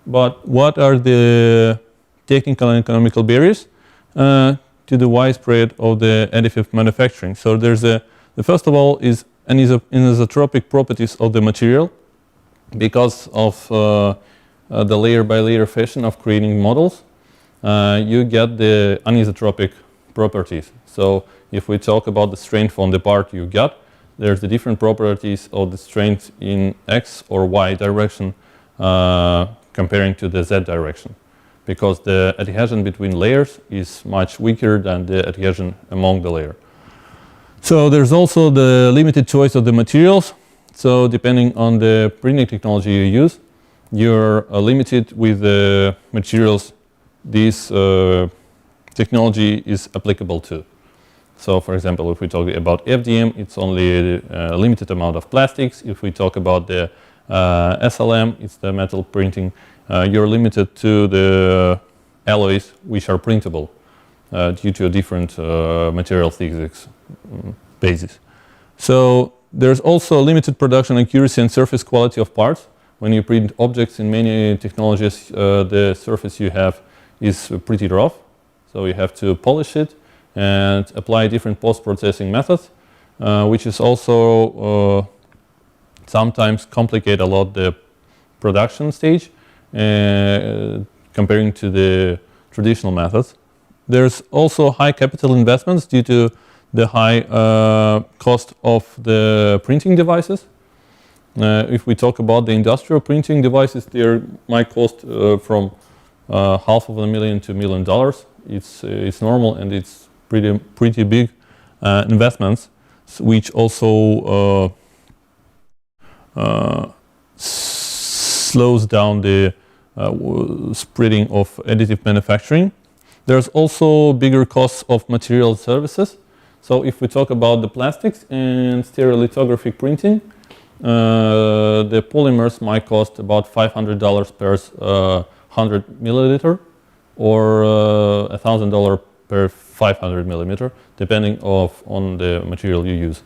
But what are the technical and economical barriers to the widespread of the additive manufacturing? So there's the first of all is anisotropic properties of the material because of the layer by layer fashion of creating models. You get the anisotropic properties. So if we talk about the strength on the part you got, there's the different properties of the strength in X or Y direction comparing to the Z direction, because the adhesion between layers is much weaker than the adhesion among the layer. So there's also the limited choice of the materials. So depending on the printing technology you use, you're limited with the materials this technology is applicable to. So for example, if we talk about FDM, it's only a limited amount of plastics. If we talk about the SLM, it's the metal printing, you're limited to the alloys which are printable due to a different material physics basis. So there's also limited production accuracy and surface quality of parts. When you print objects in many technologies, the surface you have is pretty rough. So you have to polish it and apply different post-processing methods, which is also sometimes complicate a lot the production stage comparing to the traditional methods. There's also high capital investments due to the high cost of the printing devices. If we talk about the industrial printing devices, they might cost from $500,000 to $1 million. It's normal, and it's pretty big investments, which also slows down the spreading of additive manufacturing. There's also bigger costs of material services. So if we talk about the plastics and stereolithographic printing, the polymers might cost about $500 per 100 milliliter or $1,000 per 500 millimeter, depending on the material you use.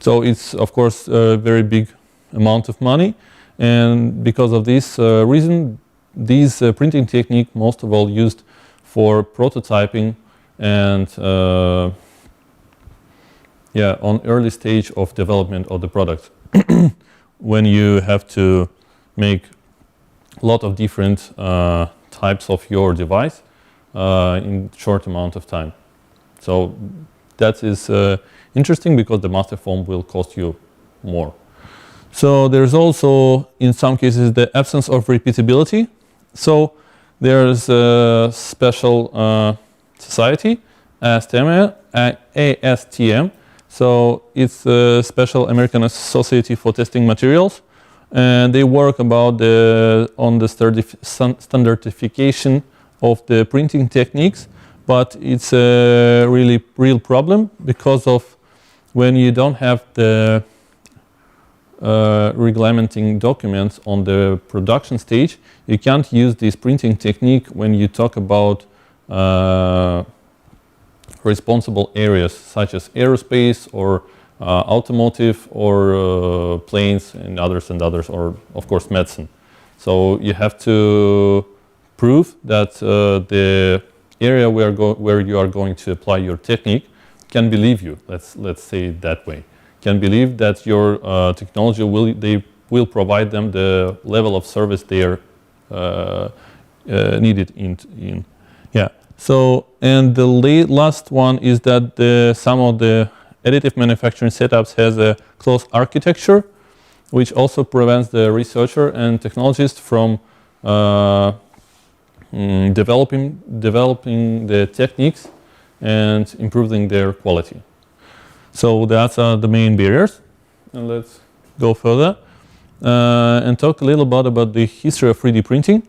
So it's of course a very big amount of money, and because of this reason, these printing technique most of all used for prototyping and on early stage of development of the product when you have to make a lot of different types of your device in short amount of time. So that is interesting because the master form will cost you more. So there's also in some cases the absence of repeatability. So there's a special society, ASTM. So it's a special American Society for Testing Materials, and they work about on the standardification of the printing techniques. But it's a really real problem because of when you don't have the regulating documents on the production stage, you can't use this printing technique when you talk about responsible areas such as aerospace or automotive or planes and others, or of course medicine. So you have to prove that the area where you are going to apply your technique can believe you. Let's say it that way. Can believe that your technology will provide them the level of service they are needed in. Yeah. So, and the last one is that some of the additive manufacturing setups has a closed architecture, which also prevents the researcher and technologist from developing the techniques and improving their quality. So that's the main barriers. And let's go further and talk a little bit about the history of 3D printing.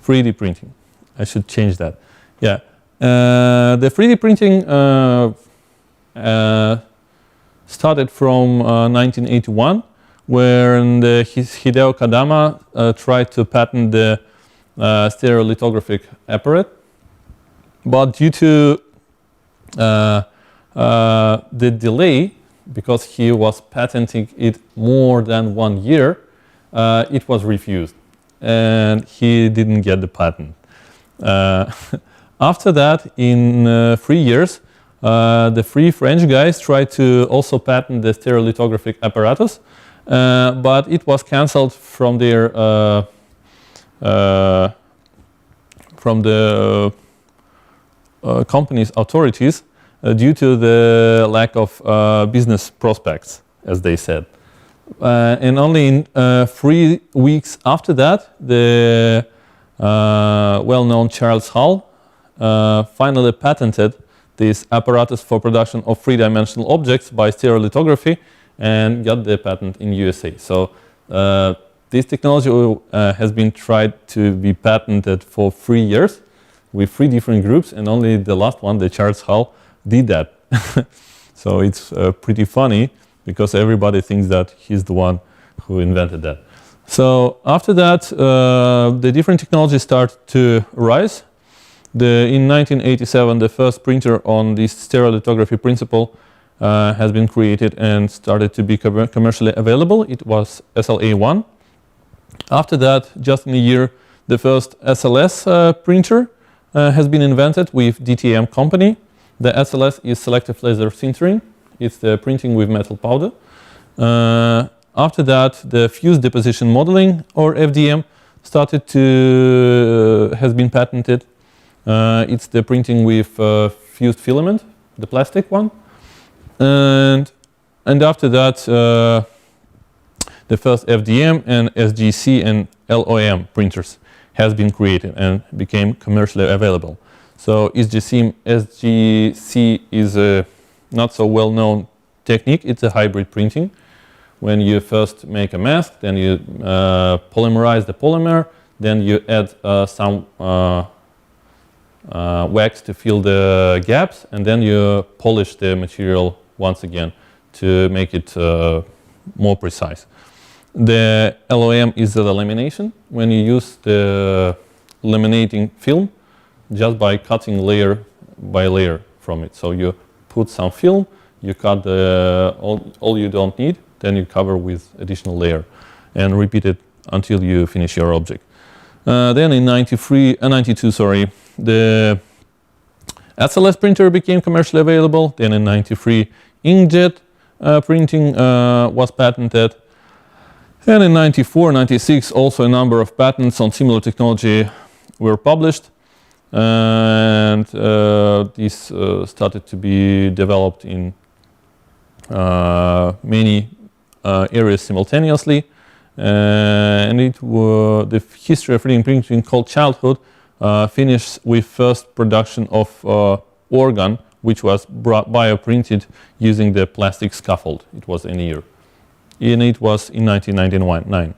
3D printing. I should change that. Yeah. The 3D printing started from 1981, when Hideo Kadama tried to patent the stereolithographic apparatus. But due to the delay, because he was patenting it more than 1 year, it was refused. and he didn't get the patent. After that, in 3 years, the 3 French guys tried to also patent the stereolithographic apparatus, but it was cancelled from their company's authorities due to the lack of business prospects, as they said. And only in 3 weeks after that, the well-known Charles Hall finally patented this apparatus for production of three-dimensional objects by stereolithography and got the patent in USA. So this technology has been tried to be patented for 3 years with 3 different groups, and only the last one, the Charles Hall, did that. So it's pretty funny because everybody thinks that he's the one who invented that. So after that, the different technologies start to rise. In 1987, the first printer on this stereolithography principle has been created and started to be commercially available. It was SLA-1. After that, just in a year, the first SLS printer has been invented with DTM company. The SLS is selective laser sintering. It's the printing with metal powder. After that, the fused deposition modeling, or FDM, has been patented. It's the printing with fused filament, the plastic one. And after that, the first FDM and SGC and LOM printers has been created and became commercially available. So SGC is a not so well-known technique. It's a hybrid printing. When you first make a mask, then you polymerize the polymer, then you add some wax to fill the gaps, and then you polish the material once again to make it more precise. The LOM is the lamination, when you use the laminating film just by cutting layer by layer from it. So you put some film, you cut all you don't need, then you cover with additional layer and repeat it until you finish your object. Then in 92, the SLS printer became commercially available. Then in 93, inkjet printing was patented. And in 94, 96, also a number of patents on similar technology were published. And this started to be developed in many areas simultaneously. And the history of 3D printing called childhood finished with first production of organ, which was bioprinted using the plastic scaffold. It was in a year. And it was in 1999.